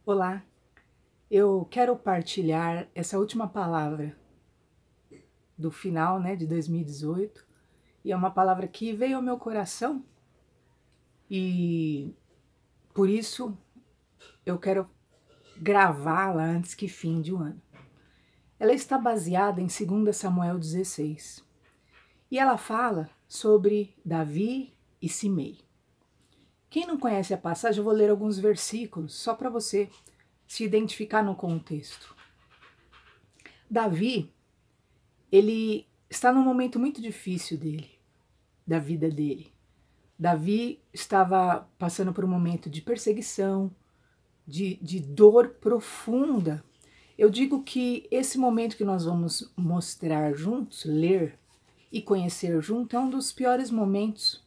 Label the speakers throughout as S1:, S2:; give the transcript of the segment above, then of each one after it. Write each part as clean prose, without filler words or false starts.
S1: Olá, eu quero partilhar essa última palavra do final, de 2018, e é uma palavra que veio ao meu coração e por isso eu quero gravá-la antes que fim de um ano. Ela está baseada em 2 Samuel 16 e ela fala sobre Davi e Simei. Quem não conhece a passagem, eu vou ler alguns versículos só para você se identificar no contexto. Davi, ele está num momento muito difícil da vida dele. Davi estava passando por um momento de perseguição, de dor profunda. Eu digo que esse momento que nós vamos mostrar juntos, ler e conhecer junto, é um dos piores momentos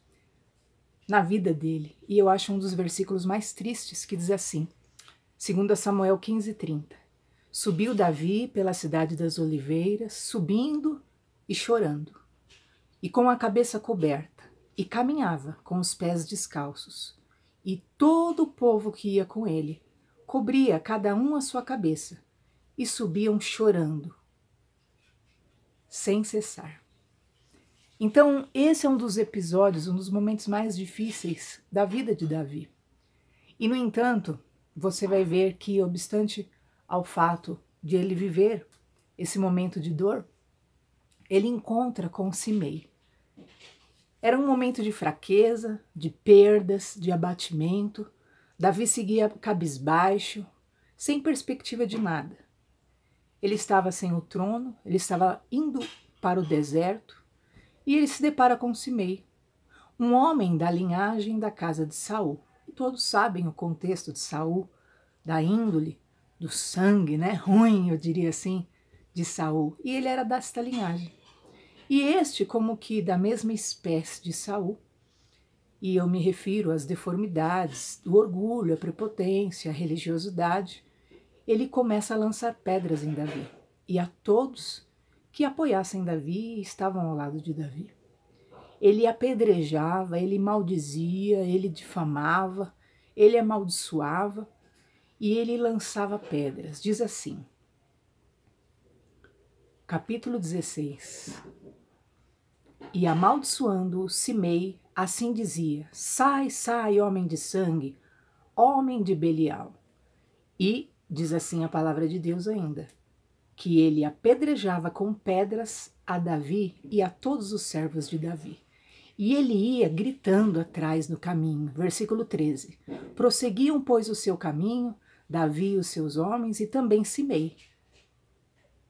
S1: na vida dele. E eu acho um dos versículos mais tristes, que diz assim, 2 Samuel 15:30. Subiu Davi pela cidade das oliveiras, subindo e chorando, e com a cabeça coberta, e caminhava com os pés descalços. E todo o povo que ia com ele cobria cada um a sua cabeça, e subiam chorando, sem cessar. Então, esse é um dos episódios, um dos momentos mais difíceis da vida de Davi. E, no entanto, você vai ver que, obstante ao fato de ele viver esse momento de dor, ele encontra com Simei. Era um momento de fraqueza, de perdas, de abatimento. Davi seguia cabisbaixo, sem perspectiva de nada. Ele estava sem o trono, ele estava indo para o deserto e ele se depara com Simei, um homem da linhagem da casa de Saul. E todos sabem o contexto de Saul, da índole, do sangue, ruim, eu diria assim, de Saul. E ele era desta linhagem. E este, como que da mesma espécie de Saul, e eu me refiro às deformidades, do orgulho, a prepotência, a religiosidade, ele começa a lançar pedras em Davi e a todos que apoiassem Davi e estavam ao lado de Davi. Ele apedrejava, ele maldizia, ele difamava, ele amaldiçoava e ele lançava pedras. Diz assim, capítulo 16. E amaldiçoando Simei, assim dizia: sai, sai, homem de sangue, homem de Belial. E diz assim a palavra de Deus ainda, que ele apedrejava com pedras a Davi e a todos os servos de Davi. E ele ia gritando atrás no caminho. Versículo 13. Prosseguiam, pois, o seu caminho, Davi e os seus homens, e também Simei,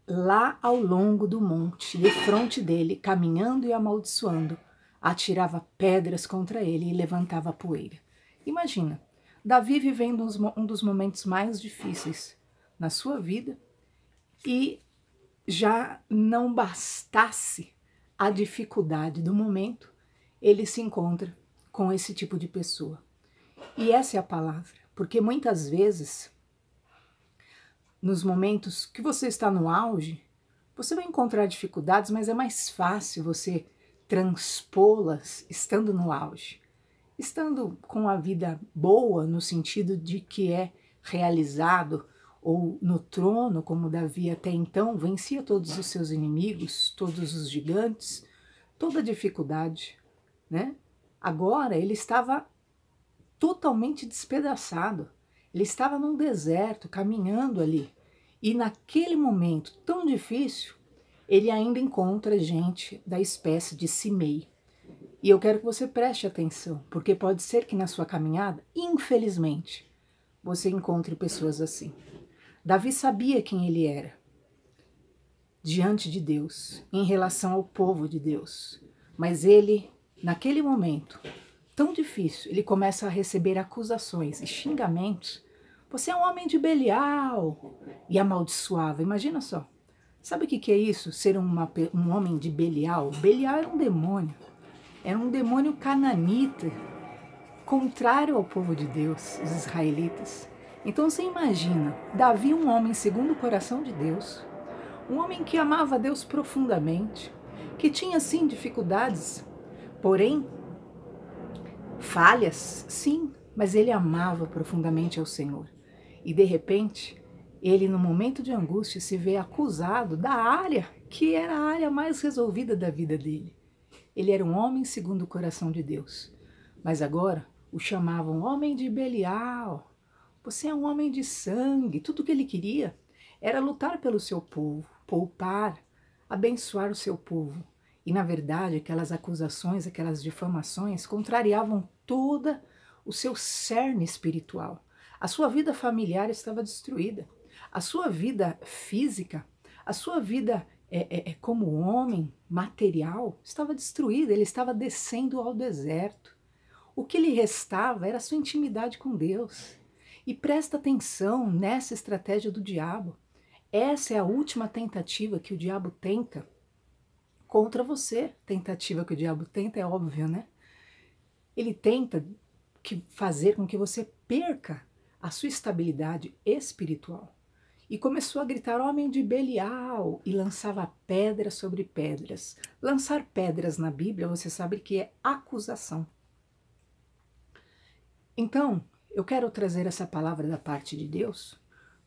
S1: lá ao longo do monte, defronte dele, caminhando e amaldiçoando, atirava pedras contra ele e levantava poeira. Imagina, Davi vivendo um dos momentos mais difíceis na sua vida e já não bastasse a dificuldade do momento, ele se encontra com esse tipo de pessoa. E essa é a palavra, porque muitas vezes, nos momentos que você está no auge, você vai encontrar dificuldades, mas é mais fácil você transpô-las estando no auge. Estando com a vida boa, no sentido de que é realizado, ou no trono, como Davi até então, vencia todos os seus inimigos, todos os gigantes, toda a dificuldade, Agora ele estava totalmente despedaçado. Ele estava num deserto, caminhando ali. E naquele momento tão difícil, ele ainda encontra gente da espécie de Simei. E eu quero que você preste atenção, porque pode ser que na sua caminhada, infelizmente, você encontre pessoas assim. Davi sabia quem ele era diante de Deus, em relação ao povo de Deus. Mas ele, naquele momento tão difícil, ele começa a receber acusações e xingamentos. Você é um homem de Belial, e amaldiçoava. Imagina só. Sabe o que é isso? Ser um homem de Belial? Belial era um demônio. Era um demônio cananita, contrário ao povo de Deus, os israelitas. Então você imagina, Davi, um homem segundo o coração de Deus, um homem que amava a Deus profundamente, que tinha sim dificuldades, porém falhas, sim, mas ele amava profundamente ao Senhor. E de repente, ele no momento de angústia se vê acusado da área que era a área mais resolvida da vida dele. Ele era um homem segundo o coração de Deus, mas agora o chamavam homem de Belial. Você é um homem de sangue. Tudo que ele queria era lutar pelo seu povo, poupar, abençoar o seu povo. E na verdade aquelas acusações, aquelas difamações contrariavam toda o seu cerne espiritual. A sua vida familiar estava destruída. A sua vida física, a sua vida como homem material estava destruída. Ele estava descendo ao deserto. O que lhe restava era a sua intimidade com Deus. E presta atenção nessa estratégia do diabo. Essa é a última tentativa que o diabo tenta contra você. Tentativa que o diabo tenta é óbvio, né? Ele tenta fazer com que você perca a sua estabilidade espiritual. E começou a gritar, homem de Belial, e lançava pedras sobre pedras. Lançar pedras na Bíblia, você sabe que é acusação. Então, eu quero trazer essa palavra da parte de Deus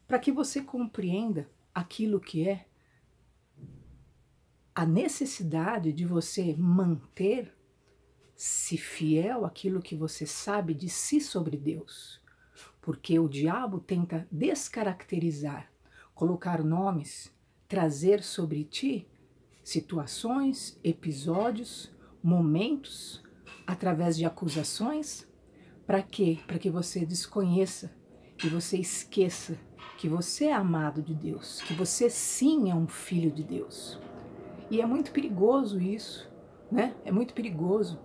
S1: para que você compreenda aquilo que é a necessidade de você manter-se fiel àquilo que você sabe de si sobre Deus. Porque o diabo tenta descaracterizar, colocar nomes, trazer sobre ti situações, episódios, momentos, através de acusações. Para quê? Para que você desconheça e você esqueça que você é amado de Deus, que você sim é um filho de Deus. E é muito perigoso isso, né? É muito perigoso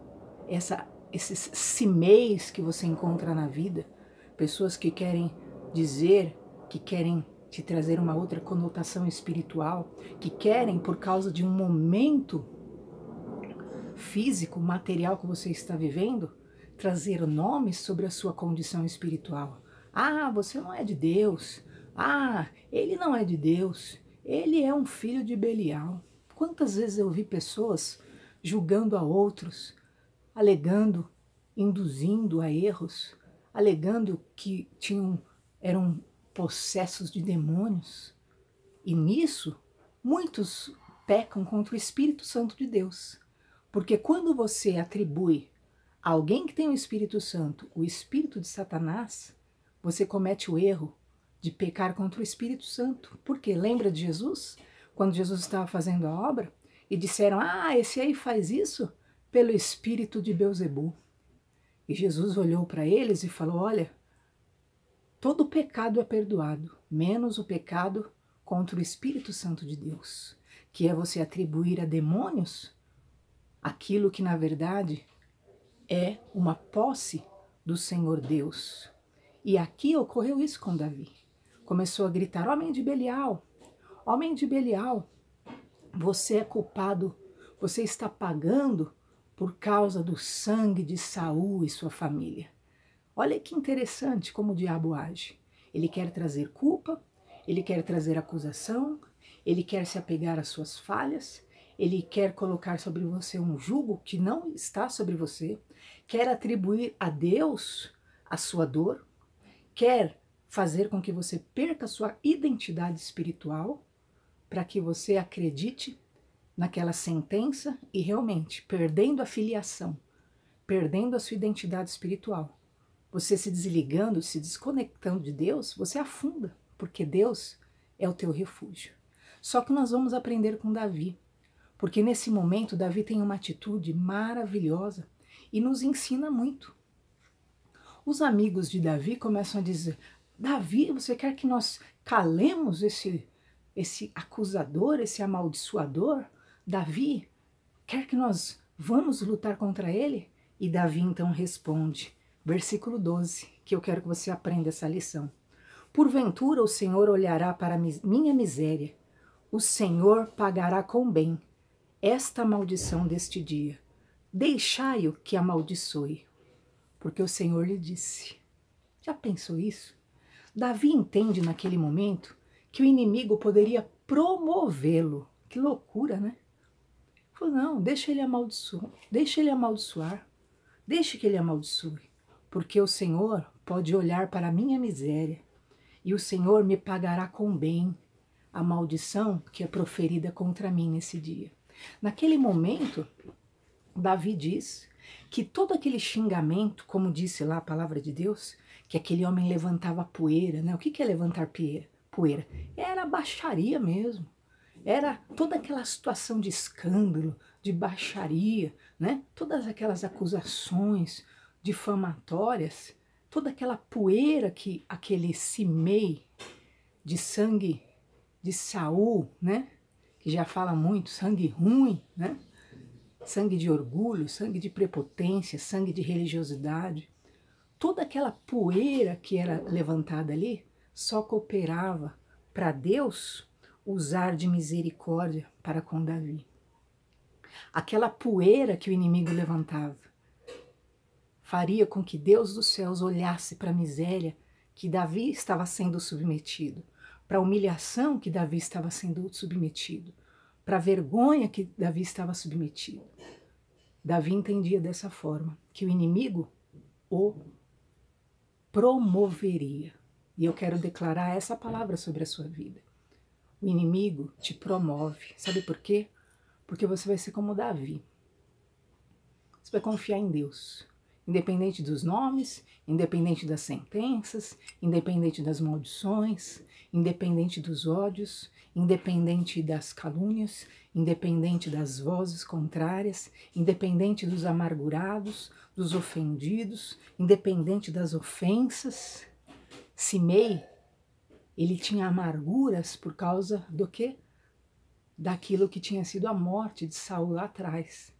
S1: esses cimeis que você encontra na vida, pessoas que querem dizer, que querem te trazer uma outra conotação espiritual, que querem, por causa de um momento físico, material que você está vivendo, trazer nomes sobre a sua condição espiritual. Ah, você não é de Deus. Ah, ele não é de Deus. Ele é um filho de Belial. Quantas vezes eu vi pessoas julgando a outros, alegando, induzindo a erros, alegando que eram possessos de demônios. E nisso, muitos pecam contra o Espírito Santo de Deus. Porque quando você atribui a alguém que tem o Espírito Santo, o espírito de Satanás, você comete o erro de pecar contra o Espírito Santo. Por quê? Lembra de Jesus? Quando Jesus estava fazendo a obra e disseram, esse aí faz isso pelo espírito de Beelzebul. E Jesus olhou para eles e falou, olha, todo pecado é perdoado, menos o pecado contra o Espírito Santo de Deus, que é você atribuir a demônios aquilo que na verdade é uma posse do Senhor Deus. E aqui ocorreu isso com Davi. Começou a gritar, homem de Belial, você é culpado, você está pagando por causa do sangue de Saul e sua família. Olha que interessante como o diabo age. Ele quer trazer culpa, ele quer trazer acusação, ele quer se apegar às suas falhas, ele quer colocar sobre você um jugo que não está sobre você, quer atribuir a Deus a sua dor, quer fazer com que você perca a sua identidade espiritual, para que você acredite naquela sentença e realmente, perdendo a filiação, perdendo a sua identidade espiritual, você se desligando, se desconectando de Deus, você afunda, porque Deus é o teu refúgio. Só que nós vamos aprender com Davi, porque nesse momento Davi tem uma atitude maravilhosa e nos ensina muito. Os amigos de Davi começam a dizer, Davi, você quer que nós calemos esse acusador, esse amaldiçoador? Davi, quer que nós vamos lutar contra ele? E Davi então responde, versículo 12, que eu quero que você aprenda essa lição. Porventura o Senhor olhará para minha miséria, o Senhor pagará com bem esta maldição deste dia. Deixai-o que amaldiçoe, porque o Senhor lhe disse. Já pensou isso? Davi entende naquele momento que o inimigo poderia promovê-lo. Que loucura, né? Falou, não, deixa ele amaldiçoar, deixe que ele amaldiçoe, porque o Senhor pode olhar para a minha miséria e o Senhor me pagará com bem a maldição que é proferida contra mim nesse dia. Naquele momento, Davi diz que todo aquele xingamento, como disse lá a palavra de Deus, que aquele homem levantava poeira, né? O que é levantar poeira? Era baixaria mesmo. Era toda aquela situação de escândalo, de baixaria, né? Todas aquelas acusações difamatórias, toda aquela poeira que aquele Simei de sangue de Saul, né? Que já fala muito, sangue ruim, né? Sangue de orgulho, sangue de prepotência, sangue de religiosidade. Toda aquela poeira que era levantada ali só cooperava para Deus usar de misericórdia para com Davi. Aquela poeira que o inimigo levantava faria com que Deus dos céus olhasse para a miséria que Davi estava sendo submetido, para a humilhação que Davi estava sendo submetido, para a vergonha que Davi estava submetido. Davi entendia dessa forma, que o inimigo o promoveria. E eu quero declarar essa palavra sobre a sua vida. O inimigo te promove. Sabe por quê? Porque você vai ser como Davi. Você vai confiar em Deus. Independente dos nomes, independente das sentenças, independente das maldições, independente dos ódios, independente das calúnias, independente das vozes contrárias, independente dos amargurados, dos ofendidos, independente das ofensas. Simei, ele tinha amarguras por causa do quê? Daquilo que tinha sido a morte de Saul lá atrás.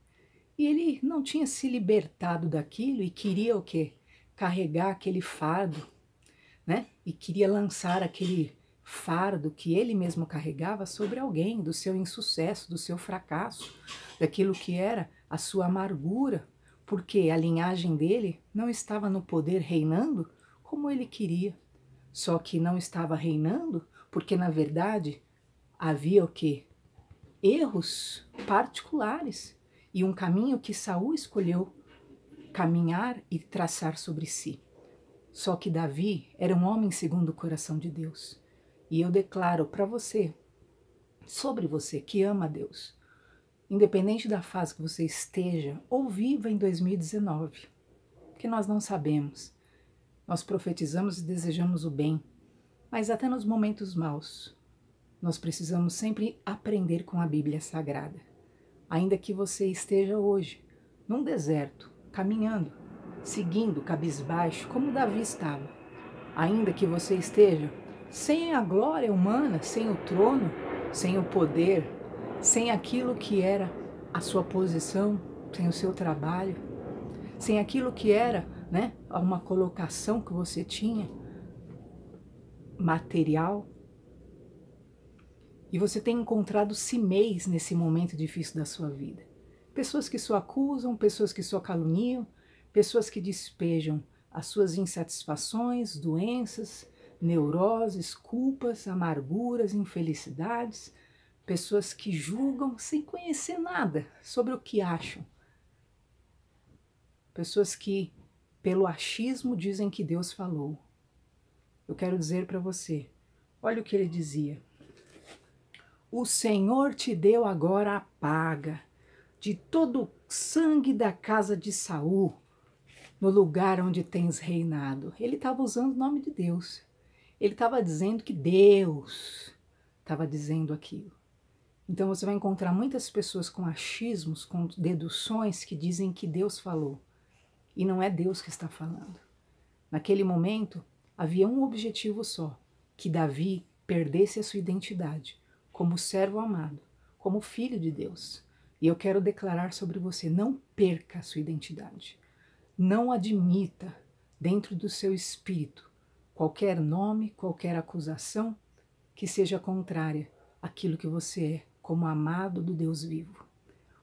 S1: E ele não tinha se libertado daquilo e queria o quê? Carregar aquele fardo, né? E queria lançar aquele fardo que ele mesmo carregava sobre alguém, do seu insucesso, do seu fracasso, daquilo que era a sua amargura, porque a linhagem dele não estava no poder reinando como ele queria. Só que não estava reinando porque, na verdade, havia o quê? Erros particulares e um caminho que Saul escolheu caminhar e traçar sobre si. Só que Davi era um homem segundo o coração de Deus. E eu declaro para você, sobre você que ama a Deus, independente da fase que você esteja ou viva em 2019, porque nós não sabemos. Nós profetizamos e desejamos o bem, mas até nos momentos maus, nós precisamos sempre aprender com a Bíblia Sagrada. Ainda que você esteja hoje num deserto, caminhando, seguindo cabisbaixo, como Davi estava, ainda que você esteja sem a glória humana, sem o trono, sem o poder, sem aquilo que era a sua posição, sem o seu trabalho, sem aquilo que era, né, uma colocação que você tinha, material, e você tem encontrado Simeis nesse momento difícil da sua vida. Pessoas que só acusam, pessoas que só caluniam, pessoas que despejam as suas insatisfações, doenças, neuroses, culpas, amarguras, infelicidades, pessoas que julgam sem conhecer nada sobre o que acham. Pessoas que, pelo achismo, dizem que Deus falou. Eu quero dizer para você, olha o que ele dizia. O Senhor te deu agora a paga de todo o sangue da casa de Saul, no lugar onde tens reinado. Ele estava usando o nome de Deus. Ele estava dizendo que Deus estava dizendo aquilo. Então você vai encontrar muitas pessoas com achismos, com deduções que dizem que Deus falou. E não é Deus que está falando. Naquele momento, havia um objetivo só, que Davi perdesse a sua identidade como servo amado, como filho de Deus. E eu quero declarar sobre você, não perca a sua identidade. Não admita dentro do seu espírito qualquer nome, qualquer acusação que seja contrária àquilo que você é como amado do Deus vivo.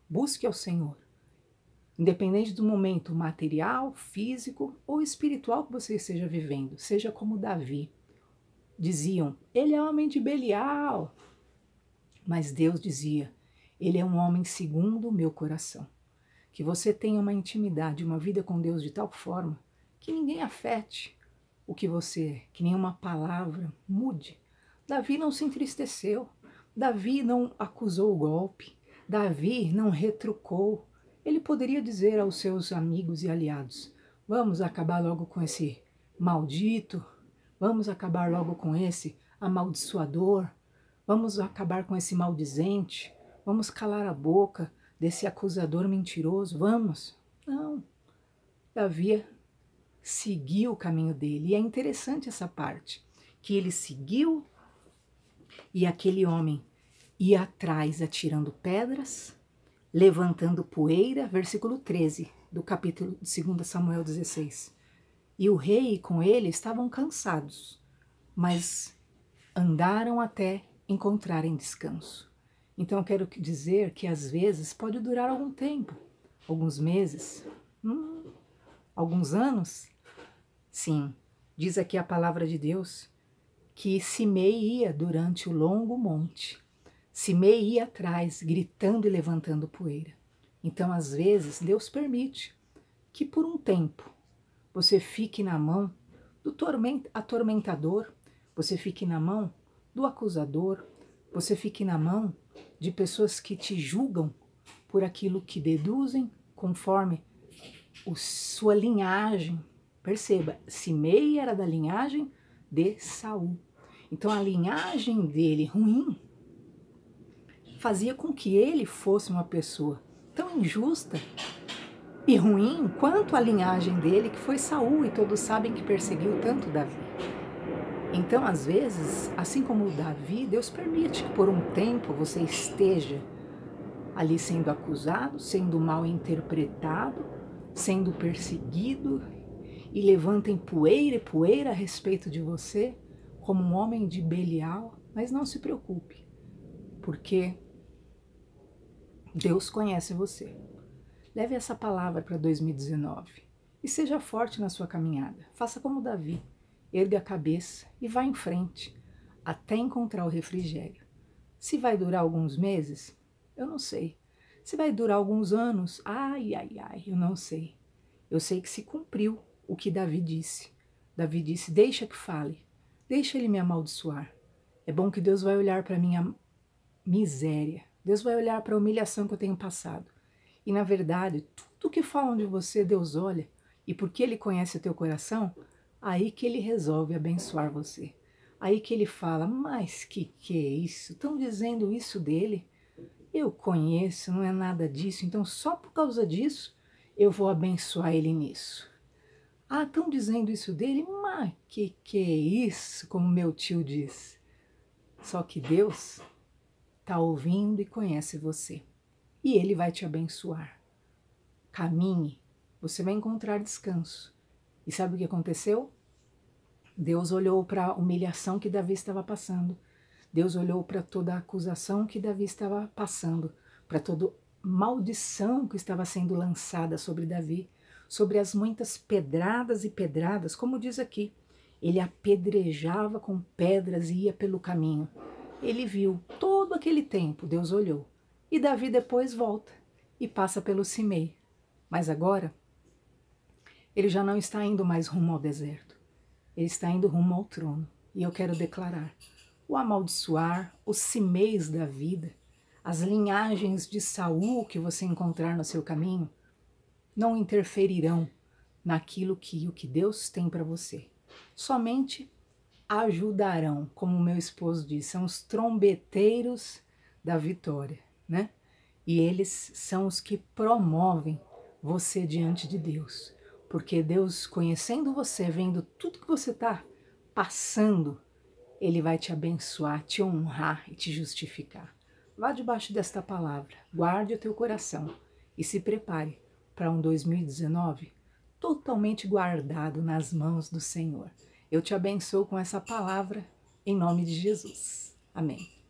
S1: Busque ao Senhor. Independente do momento material, físico ou espiritual que você esteja vivendo, seja como Davi. Diziam, ele é homem de Belial. Mas Deus dizia, ele é um homem segundo o meu coração. Que você tenha uma intimidade, uma vida com Deus de tal forma que ninguém afete o que você é, que nenhuma palavra mude. Davi não se entristeceu, Davi não acusou o golpe, Davi não retrucou. Ele poderia dizer aos seus amigos e aliados: vamos acabar logo com esse maldito, vamos acabar logo com esse amaldiçoador, vamos acabar com esse maldizente, vamos calar a boca desse acusador mentiroso, vamos. Não, Davi seguiu o caminho dele, e é interessante essa parte, que ele seguiu e aquele homem ia atrás atirando pedras, levantando poeira, versículo 13 do capítulo de 2 Samuel 16. E o rei com ele estavam cansados, mas andaram até encontrarem descanso. Então eu quero dizer que às vezes pode durar algum tempo, alguns meses, alguns anos. Sim, diz aqui a palavra de Deus que Simei ia durante o longo monte. Simei ia atrás, gritando e levantando poeira. Então, às vezes, Deus permite que por um tempo você fique na mão do atormentador, você fique na mão do acusador, você fique na mão de pessoas que te julgam por aquilo que deduzem conforme sua linhagem. Perceba, Simei era da linhagem de Saul. Então a linhagem dele ruim fazia com que ele fosse uma pessoa tão injusta e ruim quanto a linhagem dele, que foi Saul, e todos sabem que perseguiu tanto Davi. Então, às vezes, assim como o Davi, Deus permite que por um tempo você esteja ali sendo acusado, sendo mal interpretado, sendo perseguido, e levantem poeira e poeira a respeito de você, como um homem de Belial. Mas não se preocupe, porque Deus conhece você. Leve essa palavra para 2019 e seja forte na sua caminhada. Faça como Davi, erga a cabeça e vá em frente até encontrar o refrigério. Se vai durar alguns meses, eu não sei. Se vai durar alguns anos, ai, eu não sei. Eu sei que se cumpriu o que Davi disse. Davi disse: deixa que fale, deixa ele me amaldiçoar. É bom que Deus vai olhar para a minha miséria, Deus vai olhar para a humilhação que eu tenho passado. E na verdade, tudo que falam de você, Deus olha, e porque Ele conhece o teu coração, aí que Ele resolve abençoar você. Aí que Ele fala: mas que é isso? Estão dizendo isso dele? Eu conheço, não é nada disso, então só por causa disso eu vou abençoar ele nisso. Ah, estão dizendo isso dele? Mas que é isso, como meu tio diz. Só que Deus está ouvindo e conhece você. E Ele vai te abençoar. Caminhe, você vai encontrar descanso. E sabe o que aconteceu? Deus olhou para a humilhação que Davi estava passando. Deus olhou para toda a acusação que Davi estava passando, para toda maldição que estava sendo lançada sobre Davi, sobre as muitas pedradas e pedradas, como diz aqui. Ele apedrejava com pedras e ia pelo caminho. Ele viu todo aquele tempo, Deus olhou. E Davi depois volta e passa pelo Simei. Mas agora, ele já não está indo mais rumo ao deserto. Ele está indo rumo ao trono. E eu quero declarar: o amaldiçoar, os Simeis da vida, as linhagens de Saul que você encontrar no seu caminho, não interferirão naquilo que o que Deus tem para você. Somente ajudarão, como meu esposo disse, são os trombeteiros da vitória, né? E eles são os que promovem você diante de Deus. Porque Deus, conhecendo você, vendo tudo que você está passando, Ele vai te abençoar, te honrar e te justificar. Vá debaixo desta palavra, guarde o teu coração e se prepare para um 2019 totalmente guardado nas mãos do Senhor. Eu te abençoo com essa palavra, em nome de Jesus. Amém.